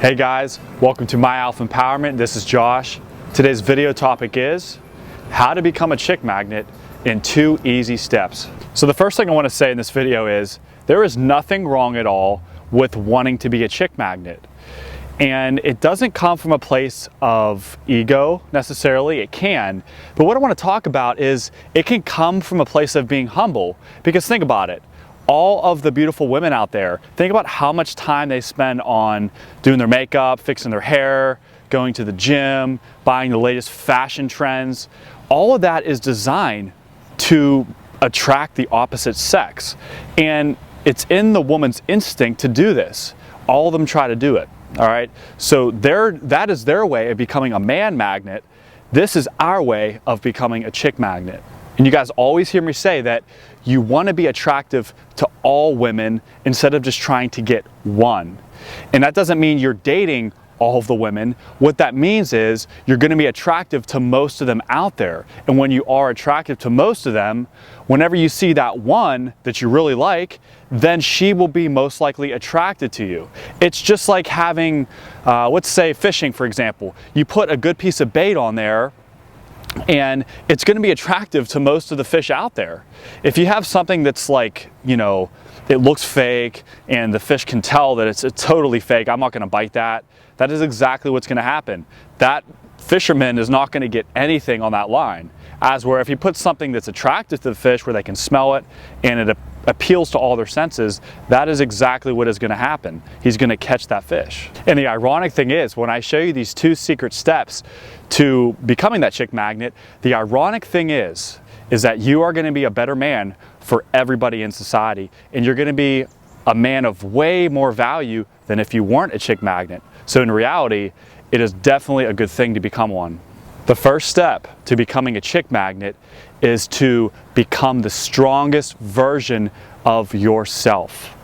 Hey guys, welcome to My Alpha Empowerment. This is Josh. Today's video topic is how to become a chick magnet in 2 easy steps. So the first thing I want to say in this video is there is nothing wrong at all with wanting to be a chick magnet. And it doesn't come from a place of ego necessarily. It can, but what I want to talk about is it can come from a place of being humble. Because think about it. All of the beautiful women out there, think about how much time they spend on doing their makeup, fixing their hair, going to the gym, buying the latest fashion trends. All of that is designed to attract the opposite sex. And it's in the woman's instinct to do this. All of them try to do it, all right? So that is their way of becoming a man magnet. This is our way of becoming a chick magnet. And you guys always hear me say that you want to be attractive to all women instead of just trying to get one. And that doesn't mean you're dating all of the women. What that means is you're going to be attractive to most of them out there. And when you are attractive to most of them, whenever you see that one that you really like, then she will be most likely attracted to you. It's just like having, let's say fishing, for example. You put a good piece of bait on there, and it's going to be attractive to most of the fish out there. If you have something that's like, you know, it looks fake and the fish can tell that it's totally fake, I'm not going to bite that. That is exactly what's going to happen. That fisherman is not going to get anything on that line. As where if you put something that's attractive to the fish where they can smell it and it appeals to all their senses, that is exactly what is going to happen. He's going to catch that fish. And the ironic thing is, when I show you these 2 secret steps to becoming that chick magnet, the ironic thing is that you are going to be a better man for everybody in society, and you're going to be a man of way more value than if you weren't a chick magnet. So in reality, it is definitely a good thing to become one. The first step to becoming a chick magnet is to become the strongest version of yourself.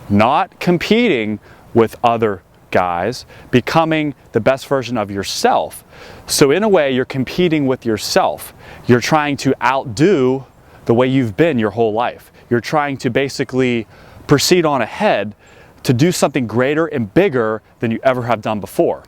Not competing with other guys, becoming the best version of yourself. So in a way, you're competing with yourself. You're trying to outdo the way you've been your whole life. You're trying to basically proceed on ahead to do something greater and bigger than you ever have done before.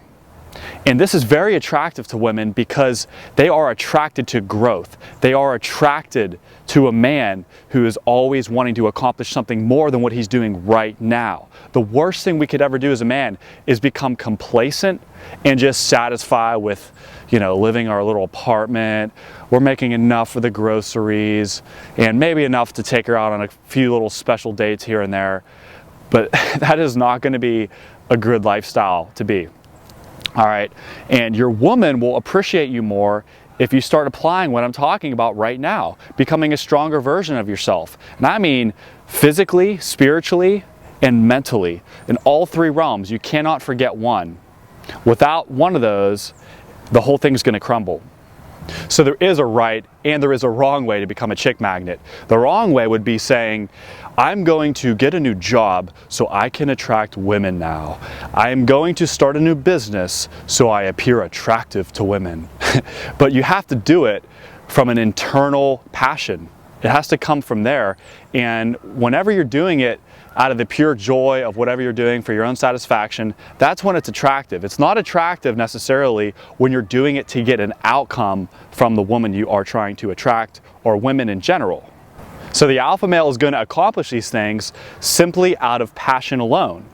And this is very attractive to women because they are attracted to growth. They are attracted to a man who is always wanting to accomplish something more than what he's doing right now. The worst thing we could ever do as a man is become complacent and just satisfy with, you know, living our little apartment. We're making enough for the groceries and maybe enough to take her out on a few little special dates here and there. But that is not going to be a good lifestyle to be. All right, and your woman will appreciate you more if you start applying what I'm talking about right now, becoming a stronger version of yourself. And I mean physically, spiritually, and mentally. In all 3 realms, you cannot forget one. Without one of those, the whole thing's going to crumble. So there is a right and there is a wrong way to become a chick magnet. The wrong way would be saying, I'm going to get a new job so I can attract women now. I am going to start a new business so I appear attractive to women. But you have to do it from an internal passion. It has to come from there. And whenever you're doing it out of the pure joy of whatever you're doing for your own satisfaction, that's when it's attractive. It's not attractive necessarily when you're doing it to get an outcome from the woman you are trying to attract, or women in general. So the alpha male is going to accomplish these things simply out of passion alone.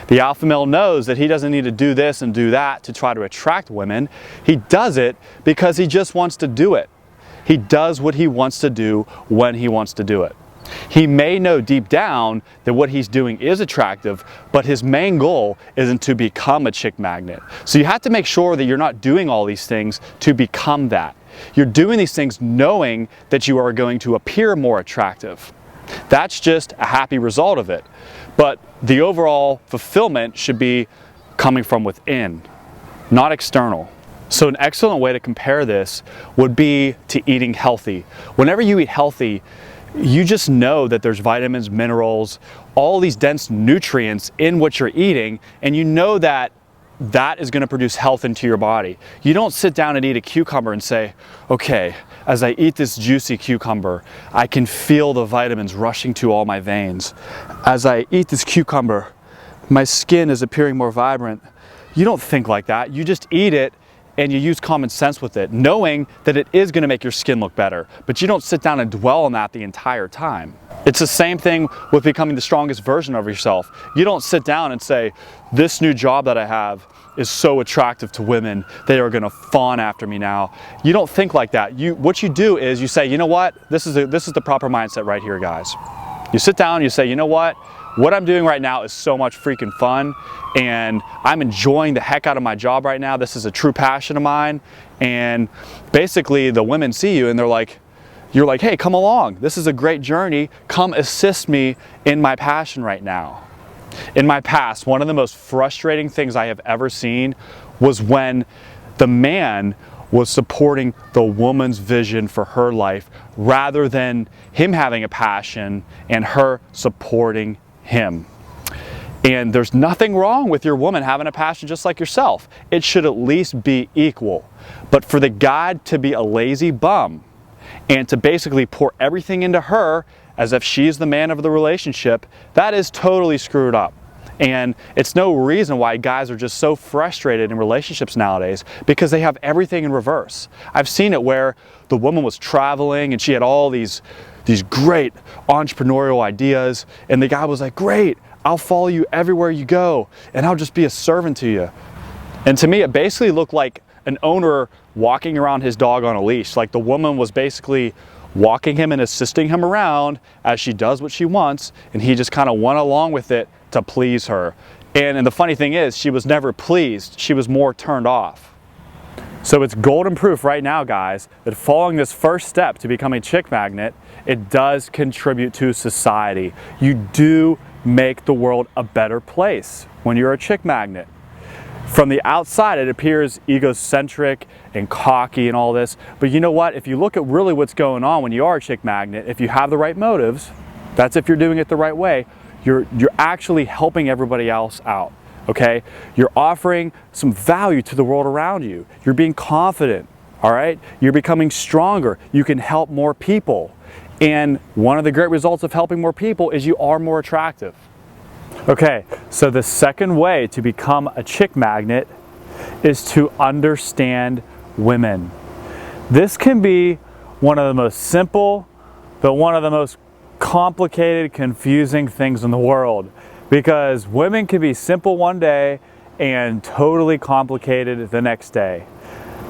The alpha male knows that he doesn't need to do this and do that to try to attract women. He does it because he just wants to do it. He does what he wants to do when he wants to do it. He may know deep down that what he's doing is attractive, but his main goal isn't to become a chick magnet. So you have to make sure that you're not doing all these things to become that. You're doing these things knowing that you are going to appear more attractive. That's just a happy result of it. But the overall fulfillment should be coming from within, not external. So an excellent way to compare this would be to eating healthy. Whenever you eat healthy, you just know that there's vitamins, minerals, all these dense nutrients in what you're eating, and you know that that is going to produce health into your body. You don't sit down and eat a cucumber and say, okay, as I eat this juicy cucumber, I can feel the vitamins rushing to all my veins. As I eat this cucumber, my skin is appearing more vibrant. You don't think like that. You just eat it and you use common sense with it, knowing that it is going to make your skin look better, but you don't sit down and dwell on that the entire time. It's the same thing with becoming the strongest version of yourself. You don't sit down and say, this new job that I have is so attractive to women, they are going to fawn after me now. You don't think like that. What you do is you say, you know what, this is the proper mindset right here, guys. You sit down and you say, you know what I'm doing right now is so much freaking fun, and I'm enjoying the heck out of my job right now. This is a true passion of mine. And basically the women see you and you're like, hey, come along. This is a great journey. Come assist me in my passion right now. In my past, one of the most frustrating things I have ever seen was when the man was supporting the woman's vision for her life rather than him having a passion and her supporting him. And there's nothing wrong with your woman having a passion just like yourself. It should at least be equal. But for the guy to be a lazy bum and to basically pour everything into her as if she's the man of the relationship, that is totally screwed up. And it's no reason why guys are just so frustrated in relationships nowadays, because they have everything in reverse. I've seen it where the woman was traveling and she had all these great entrepreneurial ideas, and the guy was like, great, I'll follow you everywhere you go and I'll just be a servant to you. And to me, it basically looked like an owner walking around his dog on a leash. Like the woman was basically walking him and assisting him around as she does what she wants, and he just kind of went along with it to please her. And the funny thing is, she was never pleased. She was more turned off. So it's golden proof right now, guys, that following this first step to becoming a chick magnet, it does contribute to society. You do make the world a better place when you're a chick magnet. From the outside, it appears egocentric and cocky and all this, but you know what? If you look at really what's going on when you are a chick magnet, if you have the right motives, that's if you're doing it the right way, you're actually helping everybody else out, okay? You're offering some value to the world around you. You're being confident, all right? You're becoming stronger. You can help more people. And one of the great results of helping more people is you are more attractive. Okay, so the second way to become a chick magnet is to understand women. This can be one of the most simple, but one of the most complicated, confusing things in the world, because women can be simple one day and totally complicated the next day.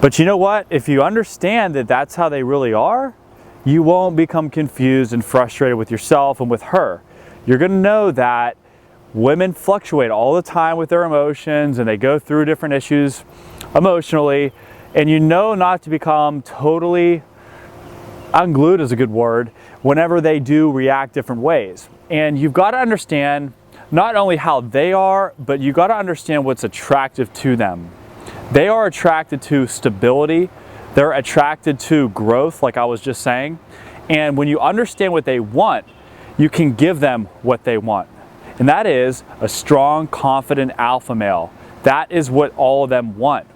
But you know what? If you understand that that's how they really are, you won't become confused and frustrated with yourself and with her. You're going to know that women fluctuate all the time with their emotions and they go through different issues emotionally, and you know not to become totally unglued is a good word whenever they do react different ways. And you've got to understand not only how they are, but you got to understand what's attractive to them. They are attracted to stability. They're attracted to growth, like I was just saying. And when you understand what they want, you can give them what they want. And that is a strong, confident alpha male. That is what all of them want.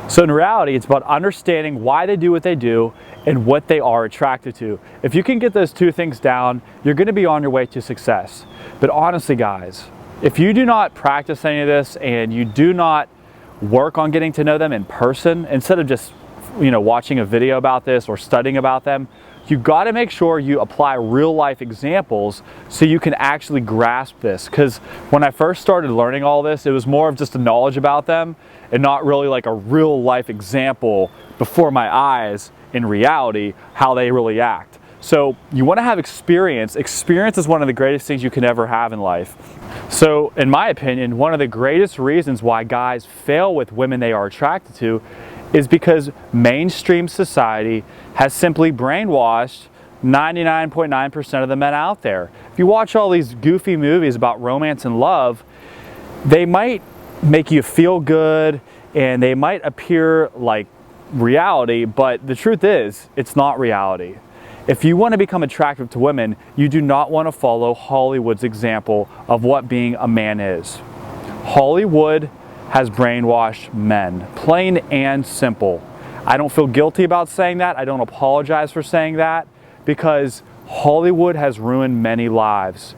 So in reality, it's about understanding why they do what they do and what they are attracted to. If you can get those two things down, you're going to be on your way to success. But honestly, guys, if you do not practice any of this and you do not work on getting to know them in person, instead of just watching a video about this or studying about them, you got to make sure you apply real life examples so you can actually grasp this. Because when I first started learning all this, it was more of just a knowledge about them and not really like a real life example before my eyes in reality how they really act. So you want to have experience. Experience is one of the greatest things you can ever have in life. So in my opinion, one of the greatest reasons why guys fail with women they are attracted to is because mainstream society has simply brainwashed 99.9% of the men out there. If you watch all these goofy movies about romance and love, they might make you feel good and they might appear like reality, but the truth is, it's not reality. If you want to become attractive to women, you do not want to follow Hollywood's example of what being a man is. Hollywood has brainwashed men, plain and simple. I don't feel guilty about saying that. I don't apologize for saying that, because Hollywood has ruined many lives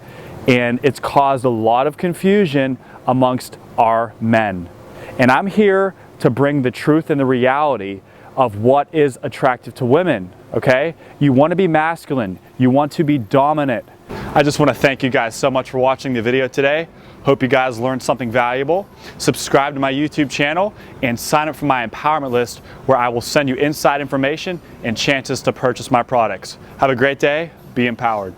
and it's caused a lot of confusion amongst our men. And I'm here to bring the truth and the reality of what is attractive to women, okay? You want to be masculine. You want to be dominant. I just want to thank you guys so much for watching the video today. Hope you guys learned something valuable. Subscribe to my YouTube channel and sign up for my empowerment list where I will send you inside information and chances to purchase my products. Have a great day. Be empowered.